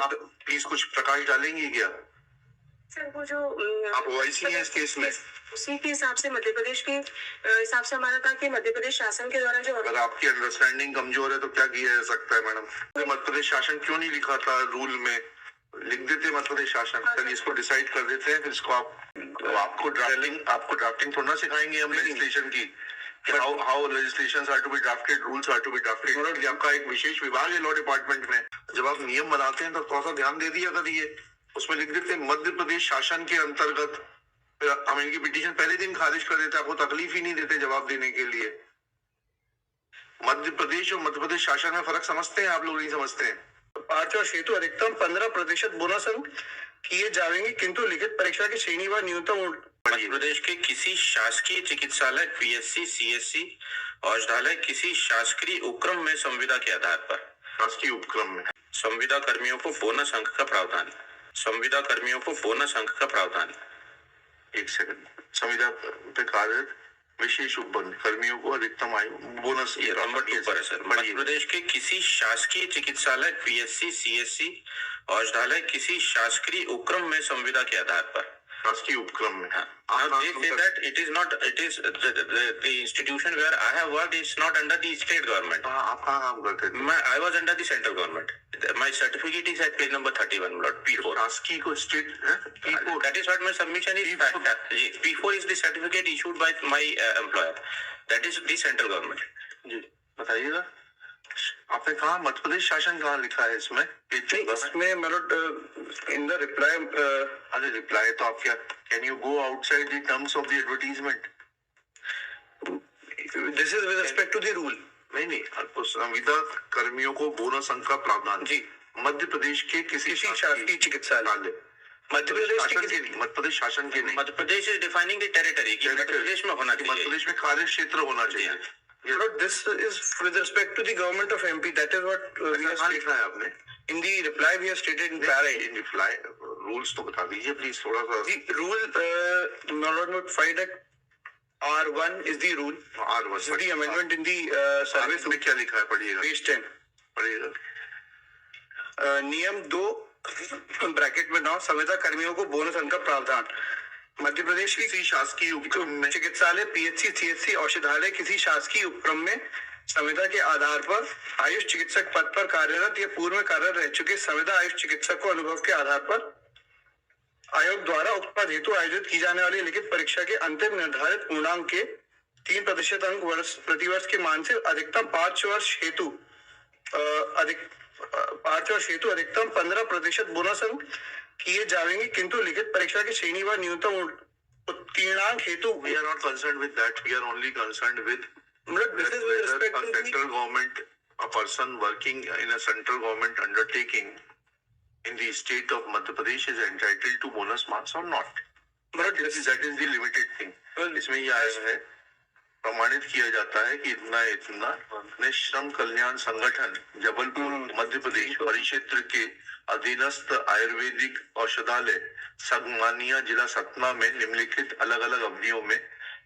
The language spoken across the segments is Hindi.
आप प्लीज कुछ प्रकाश डालेंगे क्या? सर वो जो आप ओआईसी हैं इस केस में, उसी के हिसाब से मध्य प्रदेश के हिसाब से हमारा था कि मध्य प्रदेश शासन के द्वारा जो अगर आपकी अंडरस्टैंडिंग कमजोर है तो क्या किया जा सकता है मैडम? तो मध्य प्रदेश शासन क्यों नहीं लिखा था रूल में? लिख देते मध्य प्रदेश शासन, चलिए इसको डिसाइड कर देते हैं, फिर इसको आपको ड्राफ्टिंग थोड़ा ना सिखाएंगे हम लेजिस्लेशन की, how legislations are to be drafted, rules are to be drafted. आपका एक विशेष विभाग है लॉ डिपार्टमेंट में, जब आप नियम बनाते हैं तो थोड़ा सा ध्यान दे दिया करिए। उसमें लिख देते मध्य प्रदेश शासन के अंतर्गत, हम इनकी पिटीशन पहले दिन खारिज कर देते, आपको तकलीफ ही नहीं देते जवाब देने के लिए। मध्य प्रदेश और मध्य प्रदेश शासन में फर्क समझते हैं आप लोग? नहीं समझते हैं। पार्च और हेतु अधिकतम 15% बोनस अंक किए जाएंगे, किंतु लिखित परीक्षा की श्रेणी व न्यूनतम मध्य प्रदेश के किसी शासकीय चिकित्सालय, पीएससी, सीएससी, औषधालय किसी शासकीय उपक्रम में संविदा के आधार पर, शासकीय उपक्रम में संविदा कर्मियों को बोनस अंक का प्रावधान, संविदा कर्मियों को बोनस अंक का प्रावधान। एक सेकंड, संविदा पे कार्यरत विशेष उपबंध कर्मियों को अधिकतम आयु बोनस, ये नंबर 2 पर है सर। मध्य प्रदेश के किसी शासकीय चिकित्सालय, पीएससी, सीएससी, औषधालय किसी शासकीय उपक्रम में संविदा के आधार पर, शासकीय उपक्रम में। Now they say that it is the institution where I have worked is not under the state government. आप कहाँ काम करते थे? I was under the central government. My certificate is at page number 31, lot P4. शासकीय को स्टेट है? P4. That is what my submission is. P4 is the certificate issued by my employer. That is the central government. जी बताइएगा, आपने कहा मध्य प्रदेश शासन कहाँ लिखा है इसमें? इसमें मतलब इन द रिप्लाई, अरे रिप्लाई तो आप क्या, can you go outside the terms of the advertisement? This is with respect to the rule. नहीं, संविदा कर्मियों को बोनस अंक का प्रावधान जी मध्य प्रदेश के किसी शासकीय चिकित्सालय, मध्य प्रदेश शासन के नहीं, मध्य प्रदेश शासन के नहीं। Madhya Pradesh is defining the territory कि मध्य प्रदेश में होना चाहिए, मध्य प्रदेश में कार्य क्षेत्र होना चाहिए। This is with respect to the government of MP. That is what we have लिखा है आपने in the reply. We have stated in para. In reply, rules तो बता दीजिए प्लीज थोड़ा सा। The rule not find that R1 is the rule. R1 is the amendment in the service में क्या लिखा है? पढ़िएगा page 10. पढ़िएगा। नियम 2 ब्रैकेट में 9 संविदा कर्मियों को बोनस अंक का प्रावधान। मध्य प्रदेश की किसी शासकीय उपक्रम में चिकित्सालय, पीएचसी, सीएचसी, औषधालय किसी शासकीय उपक्रम में संविदा के आधार पर आयुष चिकित्सक पद पर कार्यरत या पूर्व में कार्यरत रह चुके संविदा आयुष चिकित्सक को अनुभव के आधार पर आयोग द्वारा उक्त पद हेतु आयोजित की जाने वाली लिखित परीक्षा के अंतिम निर्धारित पूर्णांक के 3% अंक प्रतिवर्ष के मान से अधिकतम 5 वर्ष हेतु अधिकतम 15% बोनस अंक किए जाएंगे, किंतु लिखित परीक्षा की श्रेणी व न्यूनतम उत्तीर्णांक हेतु we are not concerned with that. We are only concerned with this is with respect to central government, a person working in a central government undertaking in the state of Madhya Pradesh is entitled to bonus marks or not. But that is the limited thing. इसमें ये आया है, प्रमाणित किया जाता है कि इतना अपने श्रम कल्याण संगठन जबलपुर मध्य प्रदेश परिक्षेत्र के अधीनस्थ आयुर्वेदिक औषधालय संगमानिया जिला सतना में निम्नलिखित अलग अलग अवधियों में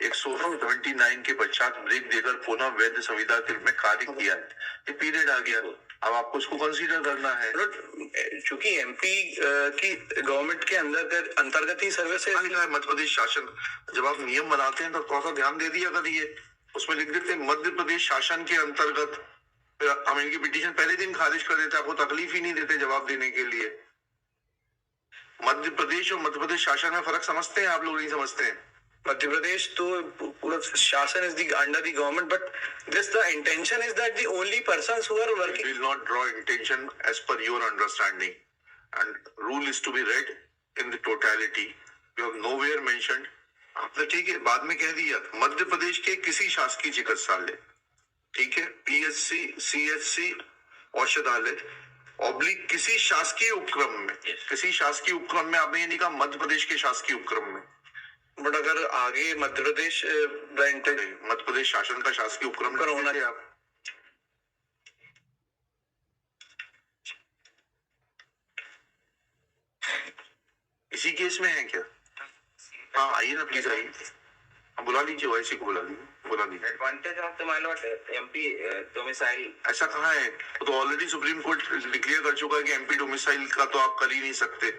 179 के पश्चात ब्रेक देकर पुनः वैध संविदा के रूप में कार्य किया है। ये पीरियड आ गया, अब आपको उसको कंसीडर करना है। चूंकि एमपी की गवर्नमेंट के अंतर्गत ही सर्विस है मध्य प्रदेश शासन, जब आप नियम बनाते हैं तो थोड़ा सा ध्यान दे दिया करिए। उसमें लिख देते मध्य प्रदेश शासन के अंतर्गत, हम इनकी पिटीशन पहले दिन खारिज कर देते, आपको तकलीफ ही नहीं देते जवाब देने के लिए। मध्य प्रदेश और मध्य प्रदेश शासन में फर्क समझते हैं आप लोग? नहीं समझते हैं। मध्य प्रदेश तो पूरा शासन is the under the government, but this the intention is that the only persons who are working will not draw intention as per your understanding and rule is to be read in the totality. You have nowhere mentioned, आपने ठीक है बाद में कह दिया मध्य प्रदेश के किसी शासकीय चिकित्सालय, ठीक है, पीएचसी, सीएचसी, औषधालय ऑब्लिक किसी शासकीय उपक्रम में, किसी शासकीय उपक्रम में आपने ये नहीं कहा मध्य प्रदेश के शासकीय उपक्रम में। बट अगर आगे मध्य प्रदेश मध्य प्रदेश शासन का शासकीय उपक्रम कर होना चाहिए। आप इसी केस में है क्या? हाँ आइए ना प्लीज, आइए, बुला लीजिए, वैसे को बुला लीजिए। बोला नहीं। एडवांटेज ऑफ द माइनॉट एमपी डोमिसाइल ऐसा कहाँ है? वो तो ऑलरेडी सुप्रीम कोर्ट डिक्लेयर कर चुका है कि एमपी डोमिसाइल का तो आप कर ही नहीं सकते,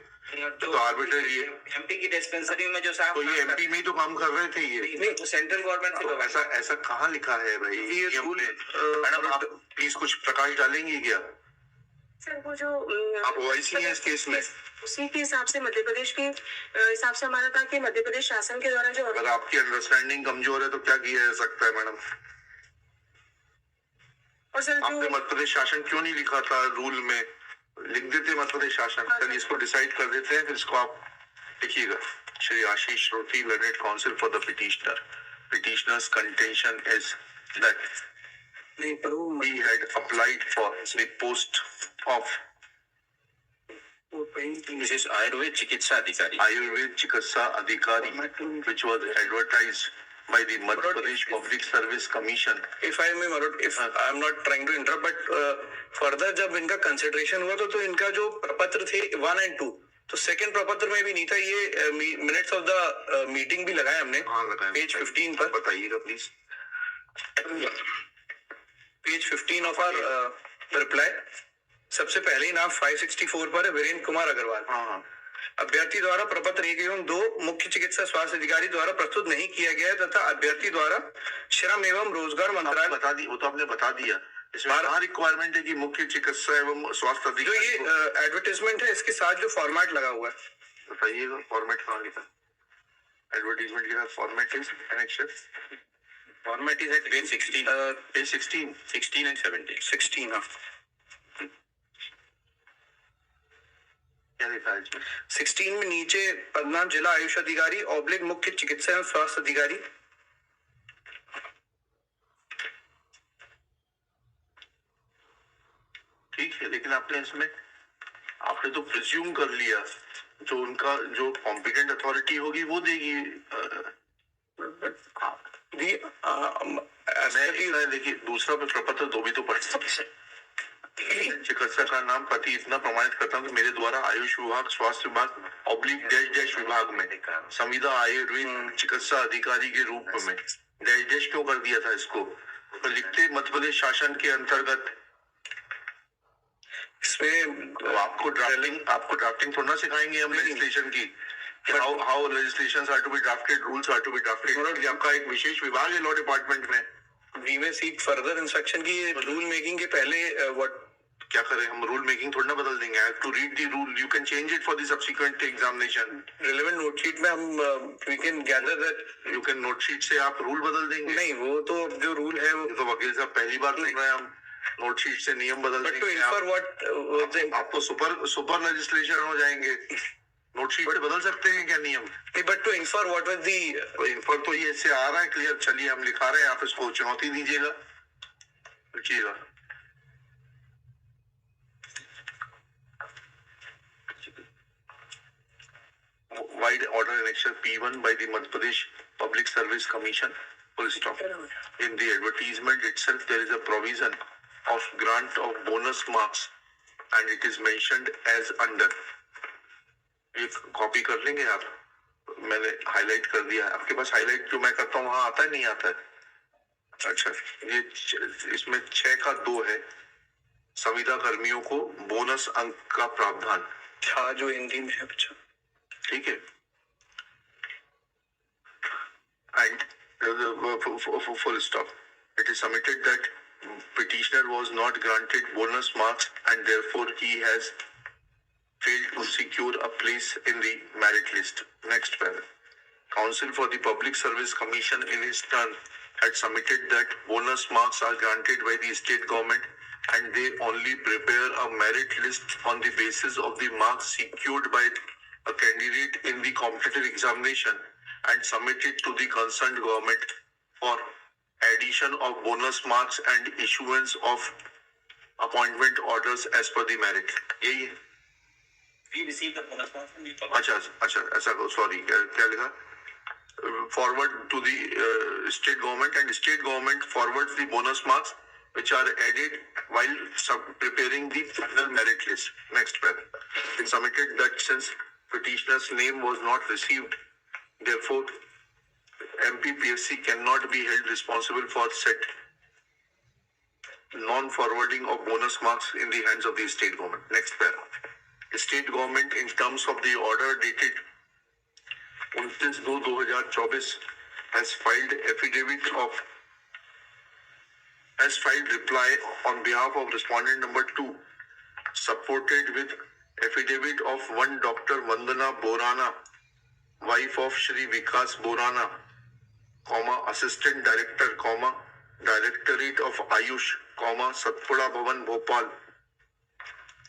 तो आर्बिट्रेरी है। एमपी की डिस्पेंसरी में जो साहब तो ये एमपी में ही तो काम कर रहे थे ये। नहीं, सेंट्रल गवर्नमेंट से तो ऐसा कहाँ लिखा है भाई ये रूल? मैडम आप प्लीज कुछ प्रकाश डालेंगे क्या? सर वो जो आप ओआईसी हैं इस केस में? उसी के हिसाब से मध्य प्रदेश के हिसाब से हमारा था कि मध्य प्रदेश शासन के द्वारा जो अगर आपकी अंडरस्टैंडिंग कमजोर है तो क्या किया जा सकता है मैडम? और सर आपने जो मध्य प्रदेश शासन क्यों नहीं लिखा था रूल में? लिख देते मध्य प्रदेश शासन। चलिए इसको डिसाइड कर देते हैं, फिर इसको आप लिखिएगा। Shri Ashish Shroti, learned counsel for the petitioner. Petitioner's contention is that he had applied for the post of Mrs. Ayurved चिकित्सा अधिकारी, Ayurved Chikitsa Adhikari, which was advertised by the Madhya Pradesh Public Service Commission. If I may, Marut, if I am not trying to interrupt, but further जब इनका कंसिडरेशन हुआ तो इनका जो प्रपत्र थे 1 and 2, तो सेकंड प्रपत्र में भी नहीं था ये। मिनट्स ऑफ द मीटिंग भी लगाया हमने। हाँ लगाया। पेज 15 पर बताइएगा please. Page 15 of our reply, सबसे पहले ही नाम 564 पर है, वीरेंद्र कुमार अग्रवाल। हाँ। अभ्यर्थी द्वारा प्रपत्र 1 एवं 2 मुख्य चिकित्सा स्वास्थ्य अधिकारी द्वारा प्रस्तुत नहीं किया गया है तथा अभ्यर्थी द्वारा श्रम एवं रोजगार मंत्रालय बता दी, वो तो आपने बता दिया। इसमें कहाँ रिक्वायरमेंट है कि मुख्य चिकित्सा एवं स्वास्थ्य जो अधिकारी? ये एडवर्टाइजमेंट है इसके साथ जो फॉर्मेट लगा हुआ है, बताइएगा फॉर्मेट कहाँ लिखा? एडवर्टीजमेंट के साथ फॉर्मेट है connection. Format is at page 16, page 16 and 17. 16। हाँ, क्या लिखा है इसमें? 16 में नीचे पदनाम जिला आयुष अधिकारी ऑब्लिक मुख्य चिकित्सा एवं स्वास्थ्य अधिकारी। ठीक है, लेकिन आपने तो प्रिज्यूम कर लिया, जो उनका जो कॉम्पिटेंट अथॉरिटी होगी वो देगी। देखिए दूसरा प्रपत्र दो भी तो पढ़ चिकित्सा का नाम पति इतना प्रमाणित करता हूँ कि मेरे द्वारा आयुष विभाग, स्वास्थ्य विभाग ऑब्लिक डैश डैश विभाग में संविदा आयुर्वेद चिकित्सा अधिकारी के रूप में डैश डैश क्यों कर दिया था इसको? तो लिखते मध्य प्रदेश शासन के अंतर्गत। इसमें तो आपको ड्राफ्टिंग थोड़ा ना सिखाएंगे हम लेजिस्लेशन की। How legislations are to be drafted, rules are to be drafted. आपका एक विशेष विभाग है लॉ डिपार्टमेंट में। We may seek further instruction की रूल मेकिंग के पहले व्हाट क्या करें हम? रूल मेकिंग थोड़ा ना बदल देंगे। I have to read the rule, you can change it for the subsequent examination. Relevant note sheet में हम we can gather that. You can note sheet से आप रूल बदल देंगे? नहीं, वो तो जो रूल है वो तो वकील साहब पहली बार सुन रहे हैं हम नोट शीट से नियम बदल बट टू देंगे। इन्फर व्हाट आपको सुपर लेजिस्लेशन हो जाएंगे। नोट शीट से बदल सकते हैं क्या नियम? But to infer what was the infer तो ये इससे आ रहा है क्लियर। चलिए हम लिखा रहे हैं, आप इसको चुनौती दीजिएगा, लिखिएगा। Wide order annexure P1 by the Madhya Pradesh Public Service Commission. Full stop. In the advertisement itself, there is a provision of grant of bonus marks, and it is mentioned as under. ये कॉपी कर लेंगे आप? मैंने हाईलाइट कर दिया है। आपके पास हाईलाइट जो मैं करता हूँ वहां आता है नहीं आता है? अच्छा, ये इसमें 6 का 2 है। संविदा कर्मियों को बोनस अंक का प्रावधान। था जो हिंदी में है। अच्छा ठीक है। And full stop. It is submitted that petitioner was not granted bonus marks and therefore he has failed to secure a place in the merit list. Next paragraph. Council for the Public Service Commission in his turn had submitted that bonus marks are granted by the state government and they only prepare a merit list on the basis of the marks secured by a candidate in the competitive examination and submit it to the concerned government for addition of bonus marks and issuance of appointment orders as per the merit. यही है? We received the bonus marks from the अच्छा ऐसा सॉरी क्या लिखा? Forward to the state government and state government forwards the bonus marks which are added while preparing the final merit list. Next paragraph. It submitted that since petitioner's name was not received, therefore MPPSC cannot be held responsible for said non-forwarding of bonus marks in the hands of the state government. Next paragraph. The state government, in terms of the order dated 29/2/2024, has filed reply on behalf of respondent number 2, supported with affidavit of one Dr. Vandana Borana, wife of Shri Vikas Borana, Assistant Director, Directorate of Ayush, Satpura Bhavan, Bhopal,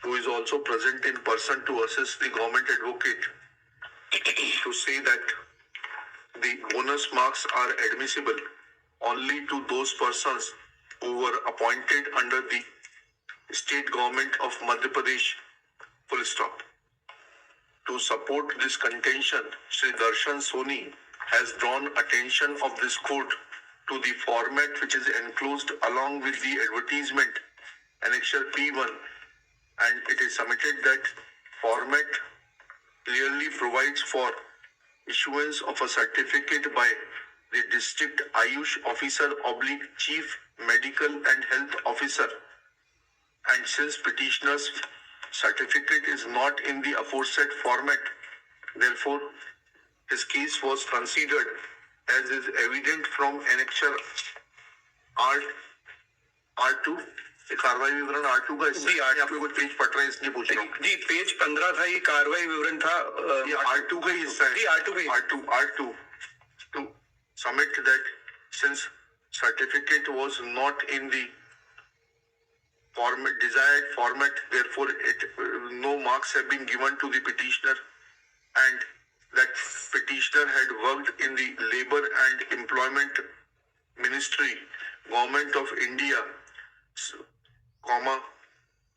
who is also present in person to assist the government advocate, to say that the bonus marks are admissible only to those persons who were appointed under the state government of Madhya Pradesh, full stop. To support this contention, Sri Darshan Soni has drawn attention of this court to the format which is enclosed along with the advertisement, Annexure P1, and it is submitted that format clearly provides for issuance of a certificate by the district Ayush officer / chief medical and health officer, and since petitioner's certificate is not in the aforesaid format, therefore his case was considered as is evident from annexure R2, कार्रवाई विवरण R2 का जी, R2 आपको कुछ पेज पढ़ रहे हैं इसलिए पूछ रहा हूँ। जी, पेज 15 था, ये कार्रवाई विवरण था। ये R2 का हिस्सा है। जी, R2 का R2 to submit that since certificate was not in the desired format, therefore no marks have been given to the petitioner, and that petitioner had worked in the Labour and Employment Ministry, Government of India,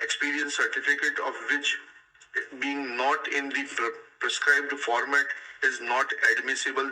experience certificate of which being not in the prescribed format is not admissible.